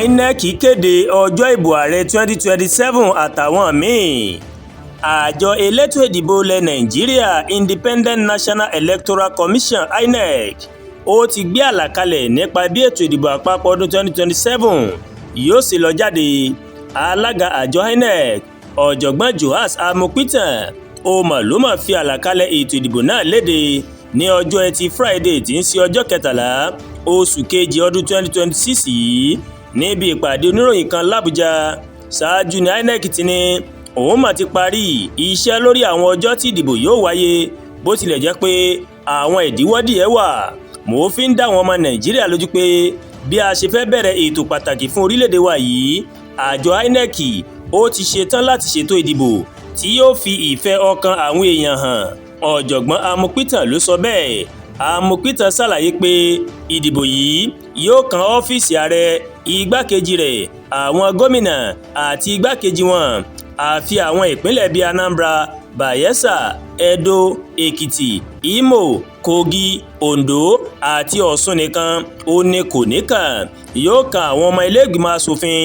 INEC kéde ọjọ́ ìbò ààrẹ 2027 àtàwọn míì. Àjọ elétò ìdìbò ilẹ̀ Nàìjíríà Independent National Electoral Commission INEC ó ti gbé àlàkalẹ̀ nípa bí ètò ìdìbò àpapọ̀ ọdún 2027 yóò ṣe lọ jáde. Alága àjọ INEC ọ̀jọ̀gbọ́n Joas Amopitan ló máa fi àlàkalẹ̀ ètò ìdìbò náà léde ní ọjọ́ Ẹtì Friday tí ń ṣe ọjọ́ 13 oṣù kejì ọdún 2026 yìí níbi ìpàdé oníròyìn kan l'Àbújá. Ṣáájú ní INEC ti ní òun mà ti parí iṣẹ́ lórí àwọn ọjọ́ tí ìdìbò yóò wáyé bó tilẹ̀ jẹ́ pé àwọn ìdíwọ́ díẹ̀ wà. Mo fi ń dá àwọn ọmọ Nàìjíríà lójú pé bí a ṣe fẹ́ bẹ̀rẹ̀ ètò pàtàkì fún orílẹ̀-èdè wa yìí, àjọ INEC ó ti ṣetán láti ṣètò ìdìbò tí yóò fi ìfẹ́ ọkàn àwọn èèyàn hàn. Ọ̀jọ̀gbọ́n Amopitan ló sọ bẹ́ẹ̀. Amopitan ṣàlàyé pé ìdìbò yìí yóò kan ọ́fíìsì ààrẹ, igbákejì rẹ̀, àwọn gómìnà àti igbákejì wọn, àfi àwọn ìpínlẹ̀ bíi Anambra, Bayelsa, Edo, Èkìtì, Imo, Kogi, Ondo àti Ọ̀ṣun nìkan ó ní kò ní kàn. Yóò kan àwọn ọmọ ilé-ìgbìmọ̀ asòfin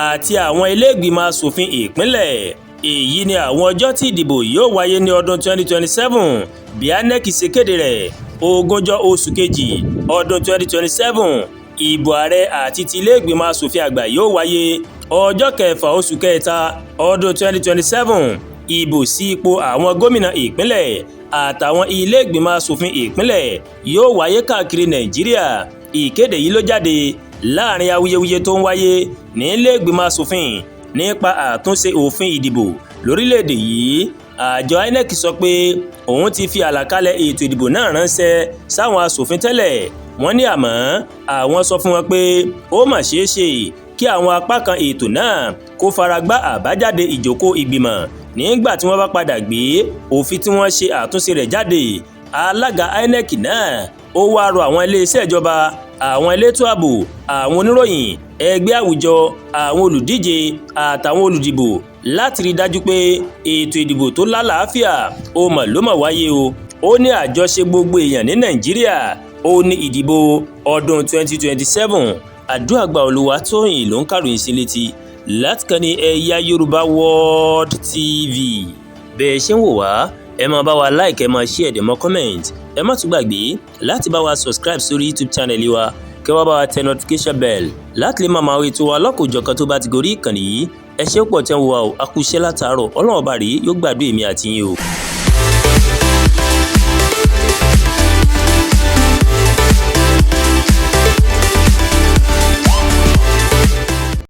àti àwọn ilé-ìgbìmọ̀ asòfin ìpínlẹ̀. Èyí ni àwọn ọjọ́ tí ìdìbò yóò wáyé ní ọdún 2027 bí INEC ṣe kéde rẹ̀. 20 oṣù kejì ọdún 2027 ìbò ààrẹ àti ti ilé-ìgbìmọ̀ asòfin àgbà yóò wáyé. Ọjọ́ 6 oṣù kẹta ọdún 2027 ìbò sí ipò àwọn gómìnà ìpínlẹ̀ àtàwọn ilé-ìgbìmọ̀ asòfin ìpínlẹ̀ yóò wáyé káàkiri Nàìjíríà. Ìkéde yìí ló jáde láàrin awuyewuye tó ń wáyé ní ilé-ìgbìmọ̀ asòfin nípa àtúnṣe òfin ìdìbò lórílẹ̀‐èdè yìí. Àjọ INEC sọ pé òun ti fi àlàkalẹ̀ ètò ìdìbò náà ránṣẹ́ sáwọn asòfin tẹ́lẹ̀. Wọ́n ní àmọ́ àwọn sọ fún wọn pé ó mà ṣeé ṣe kí àwọn apá kan ètò náà kó faragbá àbájáde ìjókòó ìgbìmọ̀ nígbà tí wọ́n bá padà gbé òfin tí wọ́n ṣe àtúnṣe rẹ̀ jáde. Alága INEC náà ó wá rọ àwọn iléeṣẹ́ ìjọba, àwọn elétò ààbò, àwọn oníròyìn, ẹgbẹ́ àwùjọ, àwọn olùdíje àtàwọn olùdìbò láti rí dájú pé ètò ìdìbò tó lálàáfíà ló máa wáyé o. Ó ní àjọṣe gbogbo èèyàn ní Nàìjíríà ó ní ìdìbò ọdún 2027. Àdúràgbà Olúwatóyìn ló ń kàròyìn sí létí láti kàn ní Ẹ̀yà Yorùbá World TV. Bẹ́ẹ̀ ṣe ń wò wá, ẹ máa bá wa like, ẹ máa share, ẹ máa comment. Ẹ má tún gbàgbé láti bá wa subscribe sórí YouTube channel wa, kẹ́ wá bá wa tẹ notification bell láti lè máa ètò wa lọ́kọ̀ọ́jọ̀kan tó bá ti gorí ìkànnì yìí. Ẹ ṣé pọ̀ tẹ́ ń wò wá o, a kú iṣẹ́ látàárọ̀. Ọlọ́run ọba rèé yóò gbàdúrà èmi àti yín o.